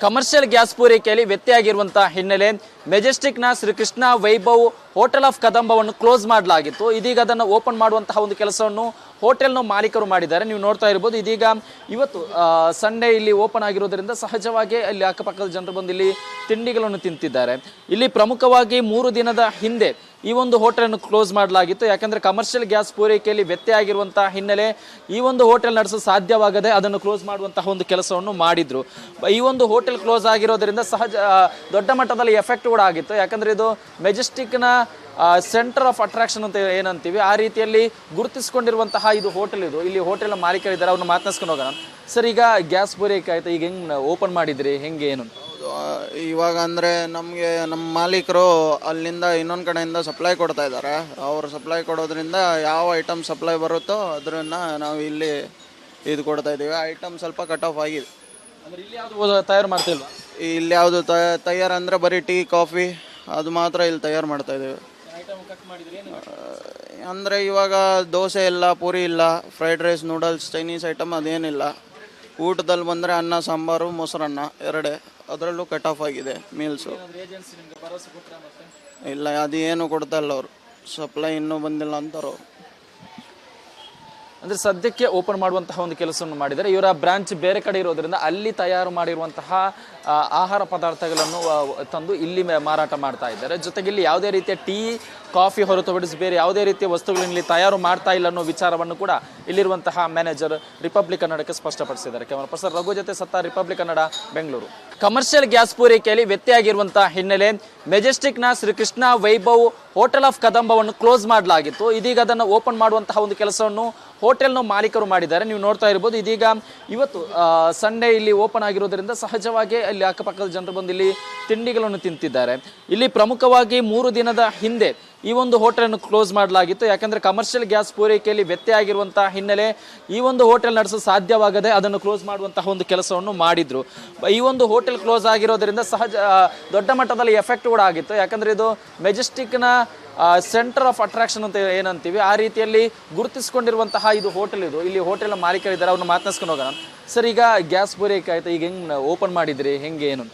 Commercial gas ಪೂರೈಕೆಯಲ್ಲಿ ವ್ಯತ್ಯಯ ಆಗಿರುವಂತಹ ಹಿನ್ನೆಲೆ ಮೆಜೆಸ್ಟಿಕ್ನ ಶ್ರೀ ಕೃಷ್ಣ ವೈಭವ್ ಹೋಟೆಲ್ ಆಫ್ ಕದಂಬವನ್ನು ಕ್ಲೋಸ್ ಮಾಡಲಾಗಿತ್ತು. ಇದೀಗ ಅದನ್ನು ಓಪನ್ ಮಾಡುವಂತಹ ಒಂದು ಕೆಲಸವನ್ನು ಹೋಟೆಲ್ನ ಮಾಲೀಕರು ಮಾಡಿದ್ದಾರೆ. ನೀವು ನೋಡ್ತಾ ಇರ್ಬೋದು. ಇದೀಗ ಇವತ್ತು ಸಂಡೇ ಇಲ್ಲಿ ಓಪನ್ ಆಗಿರೋದ್ರಿಂದ ಸಹಜವಾಗಿ ಅಲ್ಲಿ ಅಕ್ಕಪಕ್ಕದ ಜನರು ಬಂದು ಇಲ್ಲಿ ತಿಂಡಿಗಳನ್ನು ತಿಂತಿದ್ದಾರೆ. ಇಲ್ಲಿ ಪ್ರಮುಖವಾಗಿ 3 ದಿನದ ಹಿಂದೆ ಈ ಒಂದು ಹೋಟೆಲನ್ನು ಕ್ಲೋಸ್ ಮಾಡಲಾಗಿತ್ತು. ಯಾಕಂದರೆ ಕಮರ್ಷಿಯಲ್ ಗ್ಯಾಸ್ ಪೂರೈಕೆಯಲ್ಲಿ ವ್ಯತ್ಯಯ ಆಗಿರುವಂತಹ ಹಿನ್ನೆಲೆ ಈ ಒಂದು ಹೋಟೆಲ್ ನಡೆಸಲು ಸಾಧ್ಯವಾಗದೆ ಅದನ್ನು ಕ್ಲೋಸ್ ಮಾಡುವಂತಹ ಒಂದು ಕೆಲಸವನ್ನು ಮಾಡಿದ್ರು. ಈ ಒಂದು ಹೋಟೆಲ್ ಕ್ಲೋಸ್ ಆಗಿರೋದ್ರಿಂದ ದೊಡ್ಡ ಮಟ್ಟದಲ್ಲಿ ಎಫೆಕ್ಟ್ ಕೂಡ ಆಗಿತ್ತು. ಯಾಕಂದರೆ ಇದು ಮೆಜೆಸ್ಟಿಕ್ನ ಸೆಂಟರ್ ಆಫ್ ಅಟ್ರಾಕ್ಷನ್ ಅಂತ ಏನಂತೀವಿ ಆ ರೀತಿಯಲ್ಲಿ ಗುರುತಿಸಿಕೊಂಡಿರುವಂತಹ ಇದು ಹೋಟೆಲ್. ಇಲ್ಲಿ ಹೋಟೆಲ್ ಮಾಲೀಕರಿದ್ದಾರೆ, ಅವ್ರನ್ನ ಮಾತನಾಡ್ಸ್ಕೊಂಡು ಹೋಗೋಣ. ಸರ್, ಈಗ ಗ್ಯಾಸ್ ಪೂರೈಕೆ ಆಯ್ತು, ಈಗ ಹೆಂಗೆ ಓಪನ್ ಮಾಡಿದ್ರಿ, ಹೆಂಗೆ ಏನು? ಇವಾಗ ಅಂದರೆ ನಮಗೆ ನಮ್ಮ ಮಾಲೀಕರು ಅಲ್ಲಿಂದ ಇನ್ನೊಂದು ಕಡೆಯಿಂದ ಸಪ್ಲೈ ಕೊಡ್ತಾ ಇದ್ದಾರೆ. ಅವರು ಸಪ್ಲೈ ಕೊಡೋದ್ರಿಂದ ಯಾವ ಐಟಮ್ ಸಪ್ಲೈ ಬರುತ್ತೋ ಅದನ್ನು ನಾವು ಇಲ್ಲಿ ಇದು ಕೊಡ್ತಾ ಇದ್ದೀವಿ. ಐಟಮ್ ಸ್ವಲ್ಪ ಕಟ್ ಆಫ್ ಆಗಿದೆ. ಅಂದರೆ ಇಲ್ಲಿ ಯಾವುದು ತಯಾರು ಮಾಡ್ತಿಲ್ವಾ? ಇಲ್ಲಿ ಯಾವುದು ತಯಾರು ಅಂದರೆ ಬರೀ ಟೀ ಕಾಫಿ ಅದು ಮಾತ್ರ ಇಲ್ಲಿ ತಯಾರು ಮಾಡ್ತಾ ಇದ್ದೀವಿ. ಅಂದರೆ ಇವಾಗ ದೋಸೆ ಇಲ್ಲ, ಪೂರಿ ಇಲ್ಲ, fried rice, noodles, Chinese item ಅದೇನಿಲ್ಲ. ಊಟದಲ್ಲಿ ಬಂದರೆ ಅನ್ನ, ಸಾಂಬಾರು, ಮೊಸರನ್ನ ಎರಡೇ, ಅದರಲ್ಲೂ ಕಟ್ ಆಫ್ ಆಗಿದೆ ಮೀಲ್ಸು. ಇಲ್ಲ, ಅದು ಏನು ಕೊಡ್ತಾ ಇಲ್ಲ ಅವರು. ಸಪ್ಲೈ ಇನ್ನೂ ಬಂದಿಲ್ಲ ಅಂತಾರೋ. ಅಂದರೆ ಸದ್ಯಕ್ಕೆ ಓಪನ್ ಮಾಡುವಂತಹ ಒಂದು ಕೆಲಸವನ್ನು ಮಾಡಿದ್ದಾರೆ. ಇವರ ಬ್ರಾಂಚ್ ಬೇರೆ ಕಡೆ ಇರೋದ್ರಿಂದ ಅಲ್ಲಿ ತಯಾರು ಮಾಡಿರುವಂತಹ ಆಹಾರ ಪದಾರ್ಥಗಳನ್ನು ತಂದು ಇಲ್ಲಿ ಮಾರಾಟ ಮಾಡ್ತಾ ಇದ್ದಾರೆ. ಜೊತೆಗೆ ಇಲ್ಲಿ ಯಾವುದೇ ರೀತಿಯ ಟೀ ಕಾಫಿ ಹೊರತುಪಡಿಸಿ ಬೇರೆ ಯಾವುದೇ ರೀತಿಯ ವಸ್ತುಗಳನ್ನು ಇಲ್ಲಿ ತಯಾರು ಮಾಡ್ತಾ ಇಲ್ಲ ಅನ್ನೋ ವಿಚಾರವನ್ನು ಕೂಡ ಇಲ್ಲಿರುವಂತಹ ಮ್ಯಾನೇಜರ್ ರಿಪಬ್ಲಿಕ್ ಕನ್ನಡಕ್ಕೆ ಸ್ಪಷ್ಟಪಡಿಸಿದ್ದಾರೆ. ಕ್ಯಾಮರಾ ಪರ್ಸನ್ ರಘು ಜೊತೆ ಸತ್ತ, Republic Kannada, Bengaluru. Commercial gas ಪೂರೈಕೆಯಲ್ಲಿ ವ್ಯತ್ಯಯ ಆಗಿರುವಂತಹ ಹಿನ್ನೆಲೆ ಮೆಜೆಸ್ಟಿಕ್ನ ಶ್ರೀ ಕೃಷ್ಣ ವೈಭವ್ ಹೋಟೆಲ್ ಆಫ್ ಕದಂಬವನ್ನು ಕ್ಲೋಸ್ ಮಾಡಲಾಗಿತ್ತು. ಇದೀಗ ಅದನ್ನು ಓಪನ್ ಮಾಡುವಂತಹ ಒಂದು ಕೆಲಸವನ್ನು ಹೋಟೆಲ್ನ ಮಾಲೀಕರು ಮಾಡಿದ್ದಾರೆ. ನೀವು ನೋಡ್ತಾ ಇರ್ಬೋದು. ಇದೀಗ ಇವತ್ತು ಸಂಡೇ ಇಲ್ಲಿ ಓಪನ್ ಆಗಿರೋದ್ರಿಂದ ಸಹಜವಾಗಿ ಅಲ್ಲಿ ಅಕ್ಕಪಕ್ಕದ ಜನರು ಬಂದು ಇಲ್ಲಿ ತಿಂಡಿಗಳನ್ನು ತಿಂತಿದ್ದಾರೆ. ಇಲ್ಲಿ ಪ್ರಮುಖವಾಗಿ 3 ದಿನದ ಹಿಂದೆ ಈ ಒಂದು ಹೋಟೆಲನ್ನು ಕ್ಲೋಸ್ ಮಾಡಲಾಗಿತ್ತು. ಯಾಕಂದರೆ ಕಮರ್ಷಿಯಲ್ ಗ್ಯಾಸ್ ಪೂರೈಕೆಯಲ್ಲಿ ವ್ಯತ್ಯಯ ಆಗಿರುವಂತಹ ಹಿನ್ನೆಲೆ ಈ ಒಂದು ಹೋಟೆಲ್ ನಡೆಸಲು ಸಾಧ್ಯವಾಗದೆ ಅದನ್ನು ಕ್ಲೋಸ್ ಮಾಡುವಂತಹ ಒಂದು ಕೆಲಸವನ್ನು ಮಾಡಿದ್ರು. ಈ ಒಂದು ಹೋಟೆಲ್ ಕ್ಲೋಸ್ ಆಗಿರೋದ್ರಿಂದ ದೊಡ್ಡ ಮಟ್ಟದಲ್ಲಿ ಎಫೆಕ್ಟ್ ಕೂಡ ಆಗಿತ್ತು. ಯಾಕಂದರೆ ಇದು ಮೆಜೆಸ್ಟಿಕ್ನ ಸೆಂಟರ್ ಆಫ್ ಅಟ್ರಾಕ್ಷನ್ ಅಂತ ಏನಂತೀವಿ ಆ ರೀತಿಯಲ್ಲಿ ಗುರುತಿಸಿಕೊಂಡಿರುವಂತಹ ಇದು ಹೋಟೆಲ್. ಇಲ್ಲಿ ಹೋಟೆಲ್ ಮಾಲೀಕರಿದ್ದಾರೆ, ಅವ್ರನ್ನ ಮಾತನಾಡ್ಸ್ಕೊಂಡು ಹೋಗೋಣ. ಸರ್, ಈಗ ಗ್ಯಾಸ್ ಪೂರೈಕೆ ಆಯ್ತು, ಈಗ ಹೆಂಗೆ ಓಪನ್ ಮಾಡಿದ್ರಿ, ಹೆಂಗೆ ಏನು?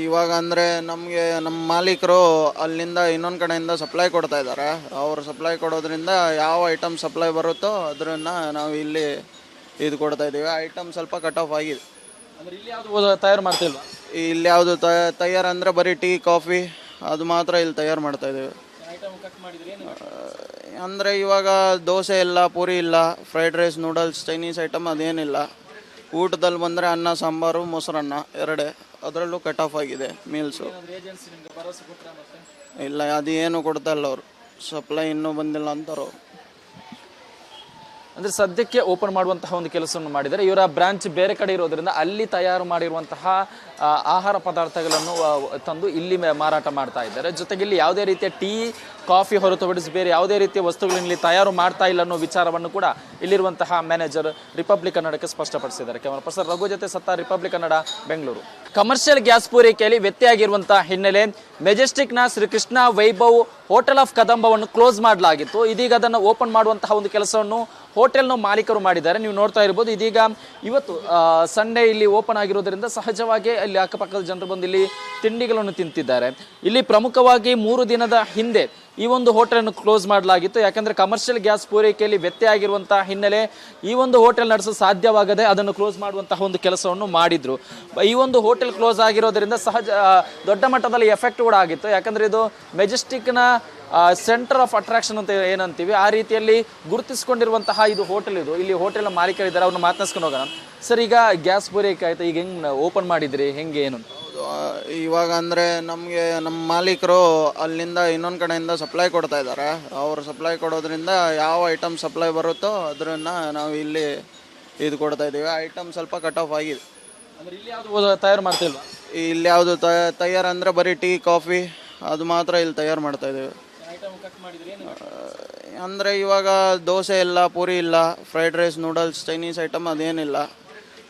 ಇವಾಗ ಅಂದರೆ ನಮಗೆ ನಮ್ಮ ಮಾಲೀಕರು ಅಲ್ಲಿಂದ ಇನ್ನೊಂದು ಕಡೆಯಿಂದ ಸಪ್ಲೈ ಕೊಡ್ತಾ ಇದ್ದಾರೆ. ಅವರು ಸಪ್ಲೈ ಕೊಡೋದ್ರಿಂದ ಯಾವ ಐಟಮ್ ಸಪ್ಲೈ ಬರುತ್ತೋ ಅದನ್ನು ನಾವು ಇಲ್ಲಿ ಇದು ಕೊಡ್ತಾ ಇದ್ದೀವಿ. ಐಟಮ್ ಸ್ವಲ್ಪ ಕಟ್ ಆಫ್ ಆಗಿದೆ. ಅಂದರೆ ಇಲ್ಲಿ ಯಾವುದು ತಯಾರು ಮಾಡ್ತಿಲ್ವಾ? ಇಲ್ಲಿ ಯಾವುದು ತಯಾರು ಅಂದರೆ ಬರೀ ಟೀ ಕಾಫಿ ಅದು ಮಾತ್ರ ಇಲ್ಲಿ ತಯಾರು ಮಾಡ್ತಾ ಇದ್ದೀವಿ. ಅಂದರೆ ಇವಾಗ ದೋಸೆ ಇಲ್ಲ, ಪೂರಿ ಇಲ್ಲ, fried rice, noodles, Chinese item ಅದೇನಿಲ್ಲ. ಊಟದಲ್ಲಿ ಬಂದರೆ ಅನ್ನ, ಸಾಂಬಾರು, ಮೊಸರನ್ನ ಎರಡೇ, ಅದರಲ್ಲೂ ಕಟ್ ಆಫ್ ಆಗಿದೆ ಮೀಲ್ಸು. ಇಲ್ಲ, ಅದು ಏನು ಕೊಡ್ತಾ ಇಲ್ಲ ಅವರು. ಸಪ್ಲೈ ಇನ್ನೂ ಬಂದಿಲ್ಲ ಅಂತಾರೋ. ಅಂದರೆ ಸದ್ಯಕ್ಕೆ ಓಪನ್ ಮಾಡುವಂತಹ ಒಂದು ಕೆಲಸವನ್ನು ಮಾಡಿದ್ದಾರೆ. ಇವರ ಬ್ರಾಂಚ್ ಬೇರೆ ಕಡೆ ಇರೋದ್ರಿಂದ ಅಲ್ಲಿ ತಯಾರು ಮಾಡಿರುವಂತಹ ಆಹಾರ ಪದಾರ್ಥಗಳನ್ನು ತಂದು ಇಲ್ಲಿ ಮಾರಾಟ ಮಾಡ್ತಾ ಇದ್ದಾರೆ. ಜೊತೆಗೆ ಇಲ್ಲಿ ಯಾವುದೇ ರೀತಿಯ ಟೀ ಕಾಫಿ ಹೊರತುಪಡಿಸಿ ಬೇರೆ ಯಾವುದೇ ರೀತಿಯ ವಸ್ತುಗಳನ್ನು ಇಲ್ಲಿ ತಯಾರು ಮಾಡ್ತಾ ಇಲ್ಲ ಅನ್ನೋ ವಿಚಾರವನ್ನು ಕೂಡ ಇಲ್ಲಿರುವಂತಹ ಮ್ಯಾನೇಜರ್ ರಿಪಬ್ಲಿಕ್ ಕನ್ನಡಕ್ಕೆ ಸ್ಪಷ್ಟಪಡಿಸಿದ್ದಾರೆ. ಕ್ಯಾಮರಾ ಪರ್ಸನ್ ರಘು ಜೊತೆ ಸತ್ತ, Republic Kannada, Bengaluru. Commercial gas ಪೂರೈಕೆಯಲ್ಲಿ ವ್ಯತ್ಯಯ ಆಗಿರುವಂತಹ ಹಿನ್ನೆಲೆ ಮೆಜೆಸ್ಟಿಕ್ನ ಶ್ರೀ ಕೃಷ್ಣ ವೈಭವ್ ಹೋಟೆಲ್ ಆಫ್ ಕದಂಬವನ್ನು ಕ್ಲೋಸ್ ಮಾಡಲಾಗಿತ್ತು. ಇದೀಗ ಅದನ್ನು ಓಪನ್ ಮಾಡುವಂತಹ ಒಂದು ಕೆಲಸವನ್ನು ಹೋಟೆಲ್ನ ಮಾಲೀಕರು ಮಾಡಿದ್ದಾರೆ. ನೀವು ನೋಡ್ತಾ ಇರ್ಬೋದು. ಇದೀಗ ಇವತ್ತು ಸಂಡೇ ಇಲ್ಲಿ ಓಪನ್ ಆಗಿರೋದ್ರಿಂದ ಸಹಜವಾಗಿ ಅಲ್ಲಿ ಅಕ್ಕಪಕ್ಕದ ಜನರು ಬಂದು ಇಲ್ಲಿ ತಿಂಡಿಗಳನ್ನು ತಿಂತಿದ್ದಾರೆ. ಇಲ್ಲಿ ಪ್ರಮುಖವಾಗಿ 3 ದಿನದ ಹಿಂದೆ ಈ ಒಂದು ಹೋಟೆಲನ್ನು ಕ್ಲೋಸ್ ಮಾಡಲಾಗಿತ್ತು. ಯಾಕಂದರೆ ಕಮರ್ಷಿಯಲ್ ಗ್ಯಾಸ್ ಪೂರೈಕೆಯಲ್ಲಿ ವ್ಯತ್ಯಯ ಆಗಿರುವಂತಹ ಹಿನ್ನೆಲೆ ಈ ಒಂದು ಹೋಟೆಲ್ ನಡೆಸಲು ಸಾಧ್ಯವಾಗದೆ ಅದನ್ನು ಕ್ಲೋಸ್ ಮಾಡುವಂತಹ ಒಂದು ಕೆಲಸವನ್ನು ಮಾಡಿದ್ರು. ಈ ಒಂದು ಹೋಟೆಲ್ ಕ್ಲೋಸ್ ಆಗಿರೋದ್ರಿಂದ ದೊಡ್ಡ ಮಟ್ಟದಲ್ಲಿ ಎಫೆಕ್ಟ್ ಕೂಡ ಆಗಿತ್ತು. ಯಾಕಂದರೆ ಇದು ಮೆಜೆಸ್ಟಿಕ್ನ ಸೆಂಟರ್ ಆಫ್ ಅಟ್ರಾಕ್ಷನ್ ಅಂತ ಏನಂತೀವಿ ಆ ರೀತಿಯಲ್ಲಿ ಗುರುತಿಸಿಕೊಂಡಿರುವಂತಹ ಇದು ಹೋಟೆಲ್. ಇಲ್ಲಿ ಹೋಟೆಲ್ ಮಾಲೀಕರಿದ್ದಾರೆ, ಅವ್ರನ್ನ ಮಾತನಾಡ್ಸ್ಕೊಂಡು ಹೋಗೋಣ. ಸರ್, ಈಗ ಗ್ಯಾಸ್ ಪೂರೈಕೆ ಆಯ್ತು, ಈಗ ಹೆಂಗೆ ಓಪನ್ ಮಾಡಿದ್ರಿ, ಹೆಂಗೆ ಏನು? ಇವಾಗ ಅಂದರೆ ನಮಗೆ ನಮ್ಮ ಮಾಲೀಕರು ಅಲ್ಲಿಂದ ಇನ್ನೊಂದು ಕಡೆಯಿಂದ ಸಪ್ಲೈ ಕೊಡ್ತಾ ಇದ್ದಾರೆ. ಅವರು ಸಪ್ಲೈ ಕೊಡೋದ್ರಿಂದ ಯಾವ ಐಟಮ್ ಸಪ್ಲೈ ಬರುತ್ತೋ ಅದನ್ನು ನಾವು ಇಲ್ಲಿ ಇದು ಕೊಡ್ತಾ ಇದ್ದೀವಿ. ಐಟಮ್ ಸ್ವಲ್ಪ ಕಟ್ ಆಫ್ ಆಗಿದೆ. ಅಂದರೆ ಇಲ್ಲಿ ಯಾವುದು ತಯಾರು ಮಾಡ್ತಿಲ್ವಾ? ಇಲ್ಲಿ ಯಾವುದು ತಯಾರು ಅಂದರೆ ಬರೀ ಟೀ ಕಾಫಿ ಅದು ಮಾತ್ರ ಇಲ್ಲಿ ತಯಾರು ಮಾಡ್ತಾ ಇದ್ದೀವಿ. ಅಂದರೆ ಇವಾಗ ದೋಸೆ ಇಲ್ಲ, ಪೂರಿ ಇಲ್ಲ, fried rice, noodles, Chinese item ಅದೇನಿಲ್ಲ.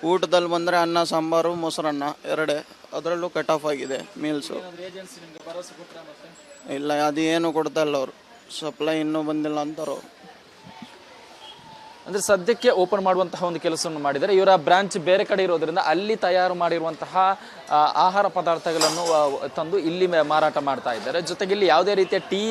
ಊಟದಲ್ಲಿ ಬಂದರೆ ಅನ್ನ, ಸಾಂಬಾರು, ಮೊಸರನ್ನ ಎರಡೇ, ಅದರಲ್ಲೂ ಕಟ್ ಆಫ್ ಆಗಿದೆ ಮೀಲ್ಸು. ಇಲ್ಲ, ಅದು ಏನು ಕೊಡ್ತಾ ಇಲ್ಲ ಅವರು. ಸಪ್ಲೈ ಇನ್ನೂ ಬಂದಿಲ್ಲ ಅಂತಾರೋ. ಅಂದರೆ ಸದ್ಯಕ್ಕೆ ಓಪನ್ ಮಾಡುವಂತಹ ಒಂದು ಕೆಲಸವನ್ನು ಮಾಡಿದ್ದಾರೆ. ಇವರ ಬ್ರಾಂಚ್ ಬೇರೆ ಕಡೆ ಇರೋದ್ರಿಂದ ಅಲ್ಲಿ ತಯಾರು ಮಾಡಿರುವಂತಹ ಆಹಾರ ಪದಾರ್ಥಗಳನ್ನು ತಂದು ಇಲ್ಲಿ ಮಾರಾಟ ಮಾಡ್ತಾ ಇದ್ದಾರೆ. ಜೊತೆಗೆ ಇಲ್ಲಿ ಯಾವುದೇ ರೀತಿಯ ಟೀ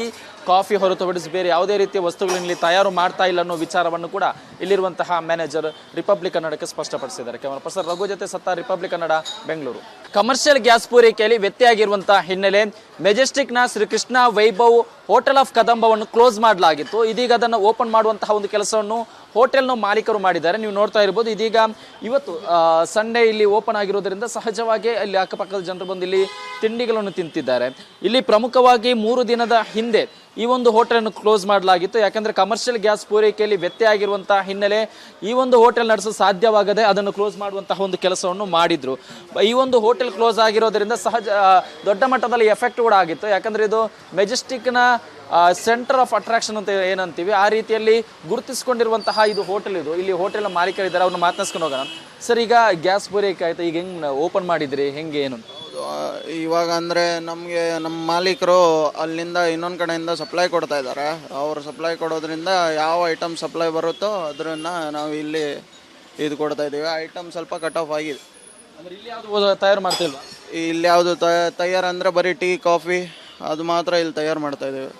ಕಾಫಿ ಹೊರತುಪಡಿಸಿ ಬೇರೆ ಯಾವುದೇ ರೀತಿಯ ವಸ್ತುಗಳನ್ನು ಇಲ್ಲಿ ತಯಾರು ಮಾಡ್ತಾ ಇಲ್ಲ ಅನ್ನೋ ವಿಚಾರವನ್ನು ಕೂಡ ಇಲ್ಲಿರುವಂತಹ ಮ್ಯಾನೇಜರ್ ರಿಪಬ್ಲಿಕ್ ಕನ್ನಡಕ್ಕೆ ಸ್ಪಷ್ಟಪಡಿಸಿದ್ದಾರೆ. ಕ್ಯಾಮರಾ ಪರ್ಸನ್ ರಘು ಜೊತೆ ಸತ್ತ, Republic Kannada, Bengaluru. Commercial gas ಪೂರೈಕೆಯಲ್ಲಿ ವ್ಯತ್ಯಯ ಆಗಿರುವಂತಹ ಹಿನ್ನೆಲೆ ಮೆಜೆಸ್ಟಿಕ್ನ ಶ್ರೀಕೃಷ್ಣ ವೈಭವ್ ಹೋಟೆಲ್ ಆಫ್ ಕದಂಬವನ್ನು ಕ್ಲೋಸ್ ಮಾಡಲಾಗಿತ್ತು. ಇದೀಗ ಅದನ್ನು ಓಪನ್ ಮಾಡುವಂತಹ ಒಂದು ಕೆಲಸವನ್ನು ಹೋಟೆಲ್ನ ಮಾಲೀಕರು ಮಾಡಿದ್ದಾರೆ. ನೀವು ನೋಡ್ತಾ ಇರ್ಬೋದು, ಇದೀಗ ಇವತ್ತು ಸಂಡೇ ಇಲ್ಲಿ ಓಪನ್ ಆಗಿರೋದ್ರಿಂದ ಸಹಜವಾಗಿ ಇಲ್ಲಿ ಅಕ್ಕಪಕ್ಕದ ಜನರು ಬಂದು ಇಲ್ಲಿ ತಿಂಡಿಗಳನ್ನು ತಿಂತಿದ್ದಾರೆ. ಇಲ್ಲಿ ಪ್ರಮುಖವಾಗಿ 3 ದಿನದ ಹಿಂದೆ ಈ ಒಂದು ಹೋಟೆಲನ್ನು ಕ್ಲೋಸ್ ಮಾಡಲಾಗಿತ್ತು. ಯಾಕಂದರೆ ಕಮರ್ಷಿಯಲ್ ಗ್ಯಾಸ್ ಪೂರೈಕೆಯಲ್ಲಿ ವ್ಯತ್ಯಯ ಆಗಿರುವಂತಹ ಹಿನ್ನೆಲೆ ಈ ಒಂದು ಹೋಟೆಲ್ ನಡೆಸಲು ಸಾಧ್ಯವಾಗದೆ ಅದನ್ನು ಕ್ಲೋಸ್ ಮಾಡುವಂತಹ ಒಂದು ಕೆಲಸವನ್ನು ಮಾಡಿದ್ರು. ಈ ಒಂದು ಹೋಟೆಲ್ ಕ್ಲೋಸ್ ಆಗಿರೋದ್ರಿಂದ ದೊಡ್ಡ ಮಟ್ಟದಲ್ಲಿ ಎಫೆಕ್ಟ್ ಕೂಡ ಆಗಿತ್ತು. ಯಾಕಂದರೆ ಇದು ಮೆಜೆಸ್ಟಿಕ್ನ ಸೆಂಟರ್ ಆಫ್ ಅಟ್ರಾಕ್ಷನ್ ಅಂತ ಏನಂತೀವಿ, ಆ ರೀತಿಯಲ್ಲಿ ಗುರುತಿಸ್ಕೊಂಡಿರುವಂತಹ ಇದು ಹೋಟೆಲ್. ಇಲ್ಲಿ ಹೋಟೆಲ್ ಮಾಲೀಕರಿದ್ದಾರೆ, ಅವ್ರನ್ನ ಮಾತನಾಡ್ಸ್ಕೊಂಡು ಹೋಗೋಣ. ಸರ್, ಈಗ ಗ್ಯಾಸ್ ಪೂರೈಕೆ ಆಯ್ತು, ಈಗ ಹೆಂಗೆ ಓಪನ್ ಮಾಡಿದ್ರಿ, ಹೆಂಗೆ ಏನು? ಇವಾಗ ಅಂದರೆ ನಮಗೆ ನಮ್ಮ ಮಾಲೀಕರು ಅಲ್ಲಿಂದ ಇನ್ನೊಂದು ಕಡೆಯಿಂದ ಸಪ್ಲೈ ಕೊಡ್ತಾ ಇದ್ದಾರೆ. ಅವರು ಸಪ್ಲೈ ಕೊಡೋದ್ರಿಂದ ಯಾವ ಐಟಮ್ ಸಪ್ಲೈ ಬರುತ್ತೋ ಅದನ್ನು ನಾವು ಇಲ್ಲಿ ಇದು ಕೊಡ್ತಾ ಇದ್ದೀವಿ. ಐಟಮ್ ಸ್ವಲ್ಪ ಕಟ್ ಆಫ್ ಆಗಿದೆ. ಅಂದರೆ ಇಲ್ಲಿ ಯಾವುದು ತಯಾರು ಮಾಡ್ತಿಲ್ವಾ? ಇಲ್ಲಿ ಯಾವುದು ತಯಾರು ಅಂದರೆ ಬರೀ ಟೀ ಕಾಫಿ ಅದು ಮಾತ್ರ ಇಲ್ಲಿ ತಯಾರು ಮಾಡ್ತಾ ಇದ್ದೀವಿ.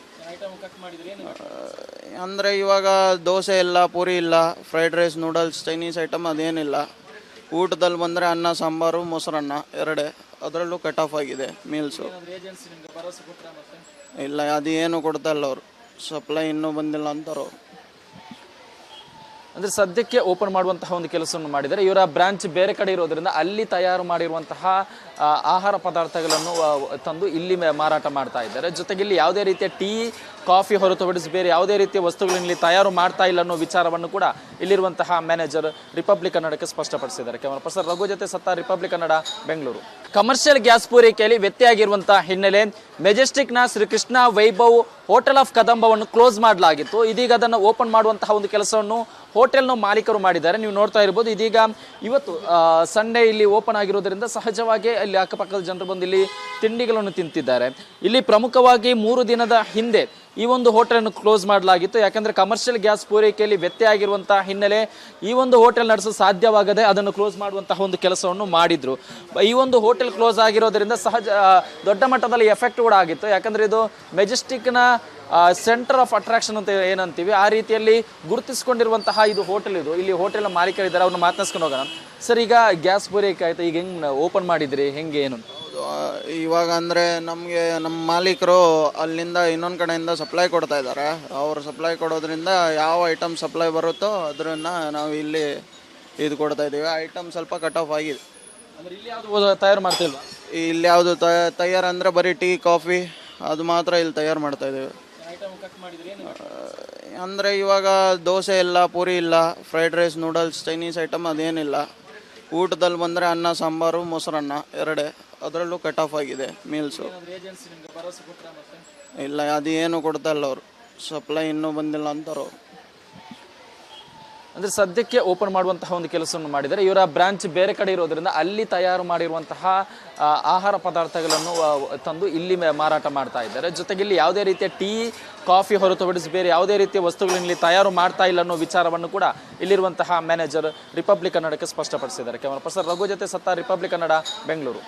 ಅಂದರೆ ಇವಾಗ ದೋಸೆ ಇಲ್ಲ, ಪೂರಿ ಇಲ್ಲ, fried rice, noodles, Chinese item ಅದೇನಿಲ್ಲ. ಊಟದಲ್ಲಿ ಬಂದರೆ ಅನ್ನ, ಸಾಂಬಾರು, ಮೊಸರನ್ನ ಎರಡೇ, ಅದರಲ್ಲೂ ಕಟ್ ಆಫ್ ಆಗಿದೆ ಮೀಲ್ಸು. ಇಲ್ಲ, ಅದು ಏನು ಕೊಡ್ತಾ ಇಲ್ಲ ಅವರು, ಸಪ್ಲೈ ಇನ್ನೂ ಬಂದಿಲ್ಲ ಅಂತಾರೆ ಅವರು. ಅಂದರೆ ಸದ್ಯಕ್ಕೆ ಓಪನ್ ಮಾಡುವಂತಹ ಒಂದು ಕೆಲಸವನ್ನು ಮಾಡಿದ್ದಾರೆ. ಇವರ ಬ್ರಾಂಚ್ ಬೇರೆ ಕಡೆ ಇರೋದ್ರಿಂದ ಅಲ್ಲಿ ತಯಾರು ಮಾಡಿರುವಂತಹ ಆಹಾರ ಪದಾರ್ಥಗಳನ್ನು ತಂದು ಇಲ್ಲಿ ಮಾರಾಟ ಮಾಡ್ತಾ ಇದ್ದಾರೆ. ಜೊತೆಗೆ ಇಲ್ಲಿ ಯಾವುದೇ ರೀತಿಯ ಟೀ ಕಾಫಿ ಹೊರತುಪಡಿಸಿ ಬೇರೆ ಯಾವುದೇ ರೀತಿಯ ವಸ್ತುಗಳನ್ನು ಇಲ್ಲಿ ತಯಾರು ಮಾಡ್ತಾ ಇಲ್ಲ ಅನ್ನೋ ವಿಚಾರವನ್ನು ಕೂಡ ಇಲ್ಲಿರುವಂತಹ ಮ್ಯಾನೇಜರ್ ರಿಪಬ್ಲಿಕ್ ಕನ್ನಡಕ್ಕೆ ಸ್ಪಷ್ಟಪಡಿಸಿದ್ದಾರೆ. ಕ್ಯಾಮರಾ ಪರ್ಸನ್ ರಘು ಜೊತೆ ಸತ್ತ, Republic Kannada, Bengaluru. Commercial gas ಪೂರೈಕೆಯಲ್ಲಿ ವ್ಯತ್ಯಯ ಆಗಿರುವಂತಹ ಹಿನ್ನೆಲೆ ಮೆಜೆಸ್ಟಿಕ್ನ ಶ್ರೀಕೃಷ್ಣ ವೈಭವ್ ಹೋಟೆಲ್ ಆಫ್ ಕದಂಬವನ್ನು ಕ್ಲೋಸ್ ಮಾಡಲಾಗಿತ್ತು. ಇದೀಗ ಅದನ್ನು ಓಪನ್ ಮಾಡುವಂತಹ ಒಂದು ಕೆಲಸವನ್ನು ಹೋಟೆಲ್ನ ಮಾಲೀಕರು ಮಾಡಿದ್ದಾರೆ. ನೀವು ನೋಡ್ತಾ ಇರ್ಬೋದು, ಇದೀಗ ಇವತ್ತು ಸಂಡೇ ಇಲ್ಲಿ ಓಪನ್ ಆಗಿರೋದ್ರಿಂದ ಸಹಜವಾಗಿ ಇಲ್ಲಿ ಅಕ್ಕಪಕ್ಕದ ಜನರು ಬಂದು ಇಲ್ಲಿ ತಿಂಡಿಗಳನ್ನು ತಿಂತಿದ್ದಾರೆ. ಇಲ್ಲಿ ಪ್ರಮುಖವಾಗಿ 3 ದಿನದ ಹಿಂದೆ ಈ ಒಂದು ಹೋಟೆಲನ್ನು ಕ್ಲೋಸ್ ಮಾಡಲಾಗಿತ್ತು. ಯಾಕಂದರೆ ಕಮರ್ಷಿಯಲ್ ಗ್ಯಾಸ್ ಪೂರೈಕೆಯಲ್ಲಿ ವ್ಯತ್ಯಯ ಆಗಿರುವಂತಹ ಹಿನ್ನೆಲೆ ಈ ಒಂದು ಹೋಟೆಲ್ ನಡೆಸಲು ಸಾಧ್ಯವಾಗದೆ ಅದನ್ನು ಕ್ಲೋಸ್ ಮಾಡುವಂತಹ ಒಂದು ಕೆಲಸವನ್ನು ಮಾಡಿದ್ರು. ಈ ಒಂದು ಹೋಟೆಲ್ ಕ್ಲೋಸ್ ಆಗಿರೋದ್ರಿಂದ ದೊಡ್ಡ ಮಟ್ಟದಲ್ಲಿ ಎಫೆಕ್ಟ್ ಕೂಡ ಆಗಿತ್ತು. ಯಾಕಂದರೆ ಇದು ಮೆಜೆಸ್ಟಿಕ್ನ ಸೆಂಟರ್ ಆಫ್ ಅಟ್ರಾಕ್ಷನ್ ಅಂತ ಏನಂತೀವಿ, ಆ ರೀತಿಯಲ್ಲಿ ಗುರುತಿಸ್ಕೊಂಡಿರುವಂತಹ ಇದು ಹೋಟೆಲ್. ಇಲ್ಲಿ ಹೋಟೆಲ್ ಮಾಲೀಕರಿದ್ದಾರೆ, ಅವ್ರನ್ನ ಮಾತನಾಡ್ಸ್ಕೊಂಡು ಹೋಗೋಣ. ಸರ್, ಈಗ ಗ್ಯಾಸ್ ಪೂರೈಕೆ ಆಯ್ತು, ಈಗ ಹೆಂಗೆ ಓಪನ್ ಮಾಡಿದ್ರಿ, ಹೆಂಗೆ ಏನು? ಇವಾಗ ಅಂದರೆ ನಮಗೆ ನಮ್ಮ ಮಾಲೀಕರು ಅಲ್ಲಿಂದ ಇನ್ನೊಂದು ಕಡೆಯಿಂದ ಸಪ್ಲೈ ಕೊಡ್ತಾ ಇದ್ದಾರೆ. ಅವರು ಸಪ್ಲೈ ಕೊಡೋದ್ರಿಂದ ಯಾವ ಐಟಮ್ ಸಪ್ಲೈ ಬರುತ್ತೋ ಅದನ್ನು ನಾವು ಇಲ್ಲಿ ಇದು ಕೊಡ್ತಾ ಇದ್ದೀವಿ. ಐಟಮ್ ಸ್ವಲ್ಪ ಕಟ್ ಆಫ್ ಆಗಿದೆ. ಅಂದರೆ ಇಲ್ಲಿ ಯಾವುದು ತಯಾರು ಮಾಡ್ತಿಲ್ವಾ? ಇಲ್ಲಿ ಯಾವುದು ತಯಾರು ಅಂದರೆ ಬರೀ ಟೀ ಕಾಫಿ ಅದು ಮಾತ್ರ ಇಲ್ಲಿ ತಯಾರು ಮಾಡ್ತಾ ಇದ್ದೀವಿ. ಅಂದರೆ ಇವಾಗ ದೋಸೆ ಇಲ್ಲ, ಪೂರಿ ಇಲ್ಲ, fried rice, noodles, Chinese item ಅದೇನಿಲ್ಲ. ಊಟದಲ್ಲಿ ಬಂದರೆ ಅನ್ನ, ಸಾಂಬಾರು, ಮೊಸರನ್ನ ಎರಡೇ, ಅದರಲ್ಲೂ ಕಟ್ ಆಫ್ ಆಗಿದೆ ಮೀಲ್ಸು. ಇಲ್ಲ, ಅದು ಏನು ಕೊಡ್ತಾ ಇಲ್ಲ ಅವರು, ಸಪ್ಲೈ ಇನ್ನೂ ಬಂದಿಲ್ಲ ಅಂತಾರೆ ಅವರು. ಅಂದರೆ ಸದ್ಯಕ್ಕೆ ಓಪನ್ ಮಾಡುವಂತಹ ಒಂದು ಕೆಲಸವನ್ನು ಮಾಡಿದ್ದಾರೆ. ಇವರ ಬ್ರಾಂಚ್ ಬೇರೆ ಕಡೆ ಇರೋದ್ರಿಂದ ಅಲ್ಲಿ ತಯಾರು ಮಾಡಿರುವಂತಹ ಆಹಾರ ಪದಾರ್ಥಗಳನ್ನು ತಂದು ಇಲ್ಲಿ ಮಾರಾಟ ಮಾಡ್ತಾ ಇದ್ದಾರೆ. ಜೊತೆಗೆ ಇಲ್ಲಿ ಯಾವುದೇ ರೀತಿಯ ಟೀ ಕಾಫಿ ಹೊರತುಪಡಿಸಿ ಬೇರೆ ಯಾವುದೇ ರೀತಿಯ ವಸ್ತುಗಳನ್ನು ಇಲ್ಲಿ ತಯಾರು ಮಾಡ್ತಾ ಇಲ್ಲ ಅನ್ನೋ ವಿಚಾರವನ್ನು ಕೂಡ ಇಲ್ಲಿರುವಂತಹ ಮ್ಯಾನೇಜರ್ ರಿಪಬ್ಲಿಕ್ ಕನ್ನಡಕ್ಕೆ ಸ್ಪಷ್ಟಪಡಿಸಿದ್ದಾರೆ. ಕ್ಯಾಮರಾ ಪರ್ಸನ್ ರಘು ಜೊತೆ ಸತ್ತ, ರಿಪಬ್ಲಿಕ್ ಕನ್ನಡ, ಬೆಂಗಳೂರು.